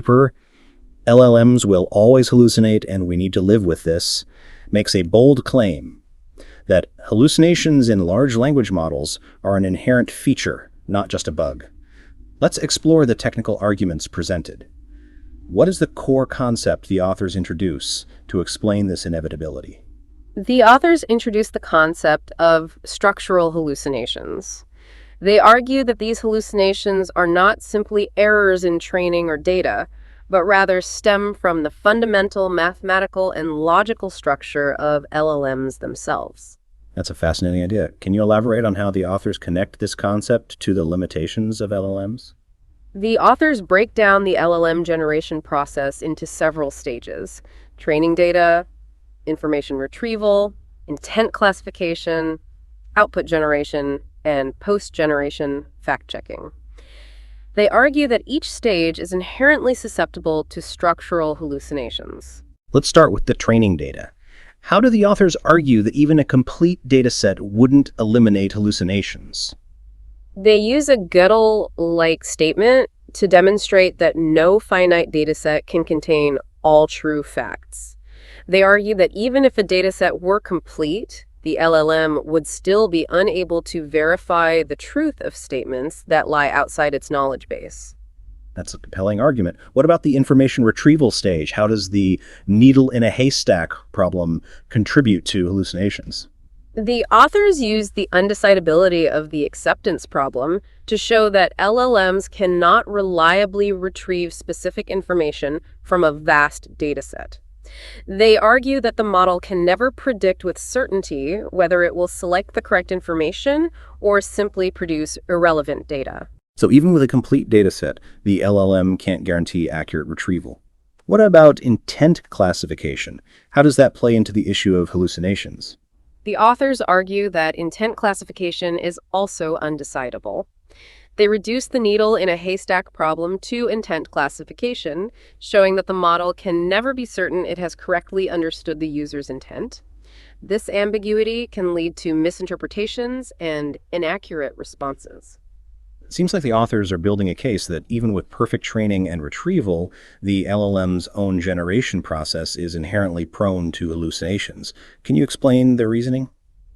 paper, LLMs will always hallucinate and we need to live with this, makes a bold claim that hallucinations in large language models are an inherent feature, not just a bug. Let's explore the technical arguments presented. What is the core concept the authors introduce to explain this inevitability? The authors introduce the concept of structural hallucinations. They argue that these hallucinations are not simply errors in training or data, but rather stem from the fundamental mathematical and logical structure of LLMs themselves. That's a fascinating idea. Can you elaborate on how the authors connect this concept to the limitations of LLMs? The authors break down the LLM generation process into several stages: training data, information retrieval, intent classification, output generation, and post-generation fact-checking. They argue that each stage is inherently susceptible to structural hallucinations. Let's start with the training data. How do the authors argue that even a complete data set wouldn't eliminate hallucinations? They use a Gödel-like statement to demonstrate that no finite dataset can contain all true facts. They argue that even if a dataset were complete, the LLM would still be unable to verify the truth of statements that lie outside its knowledge base. That's a compelling argument. What about the information retrieval stage? How does the needle in a haystack problem contribute to hallucinations? The authors use the undecidability of the acceptance problem to show that LLMs cannot reliably retrieve specific information from a vast dataset. They argue that the model can never predict with certainty whether it will select the correct information or simply produce irrelevant data. So even with a complete dataset, the LLM can't guarantee accurate retrieval. What about intent classification? How does that play into the issue of hallucinations? The authors argue that intent classification is also undecidable. They reduce the needle in a haystack problem to intent classification, showing that the model can never be certain it has correctly understood the user's intent. This ambiguity can lead to misinterpretations and inaccurate responses. It seems like the authors are building a case that even with perfect training and retrieval, the LLM's own generation process is inherently prone to hallucinations. Can you explain their reasoning?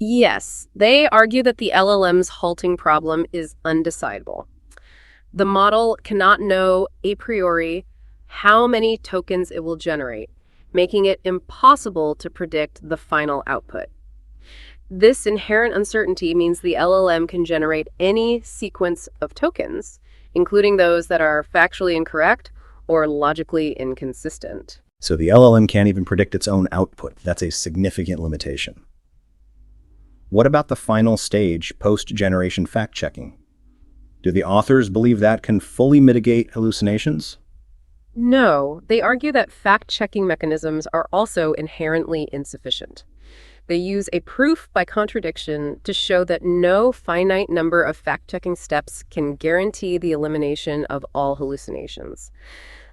Yes, they argue that the LLM's halting problem is undecidable. The model cannot know a priori how many tokens it will generate, making it impossible to predict the final output. This inherent uncertainty means the LLM can generate any sequence of tokens, including those that are factually incorrect or logically inconsistent. So the LLM can't even predict its own output. That's a significant limitation. What about the final stage, post-generation fact-checking? Do the authors believe that can fully mitigate hallucinations? No, they argue that fact-checking mechanisms are also inherently insufficient. They use a proof by contradiction to show that no finite number of fact-checking steps can guarantee the elimination of all hallucinations.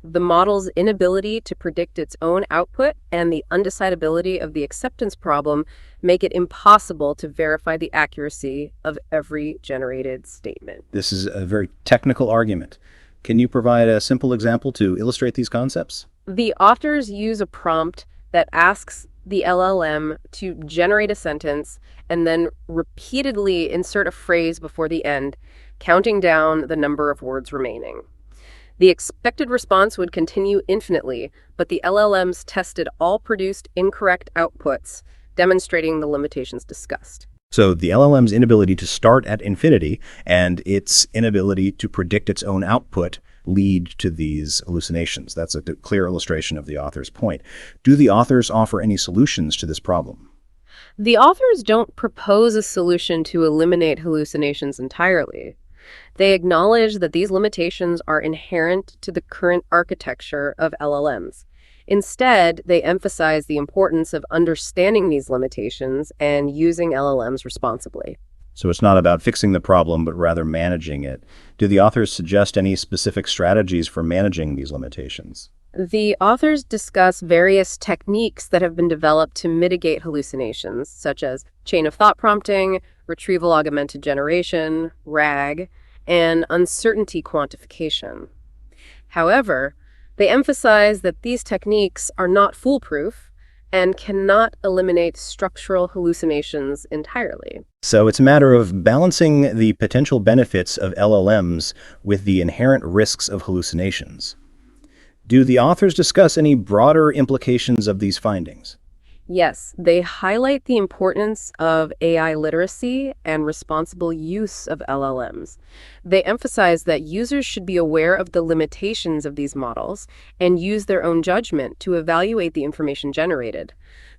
The model's inability to predict its own output and the undecidability of the acceptance problem make it impossible to verify the accuracy of every generated statement. This is a very technical argument. Can you provide a simple example to illustrate these concepts? The authors use a prompt that asks the LLM to generate a sentence and then repeatedly insert a phrase before the end, counting down the number of words remaining. The expected response would continue infinitely, but the LLMs tested all produced incorrect outputs, demonstrating the limitations discussed. So the LLM's inability to start at infinity and its inability to predict its own output lead to these hallucinations. That's a clear illustration of the author's point. Do the authors offer any solutions to this problem? The authors don't propose a solution to eliminate hallucinations entirely. They acknowledge that these limitations are inherent to the current architecture of LLMs. Instead, they emphasize the importance of understanding these limitations and using LLMs responsibly. So it's not about fixing the problem, but rather managing it. Do the authors suggest any specific strategies for managing these limitations? The authors discuss various techniques that have been developed to mitigate hallucinations, such as chain of thought prompting, retrieval augmented generation, RAG, and uncertainty quantification. However, They emphasize that these techniques are not foolproof and cannot eliminate structural hallucinations entirely. So it's a matter of balancing the potential benefits of LLMs with the inherent risks of hallucinations. Do the authors discuss any broader implications of these findings? Yes, they highlight the importance of AI literacy and responsible use of LLMs. They emphasize that users should be aware of the limitations of these models and use their own judgment to evaluate the information generated.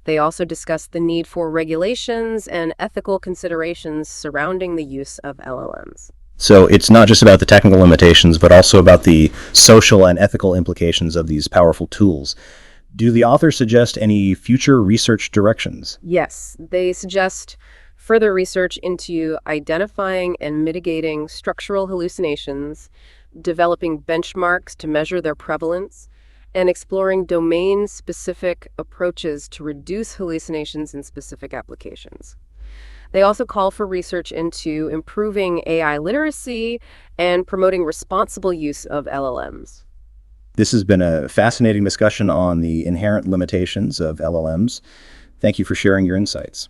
They also discuss the need for regulations and ethical considerations surrounding the use of LLMs. So it's not just about the technical limitations, but also about the social and ethical implications of these powerful tools. Do the authors suggest any future research directions? Yes, they suggest further research into identifying and mitigating structural hallucinations, developing benchmarks to measure their prevalence, and exploring domain-specific approaches to reduce hallucinations in specific applications. They also call for research into improving AI literacy and promoting responsible use of LLMs. This has been a fascinating discussion on the inherent limitations of LLMs. Thank you for sharing your insights.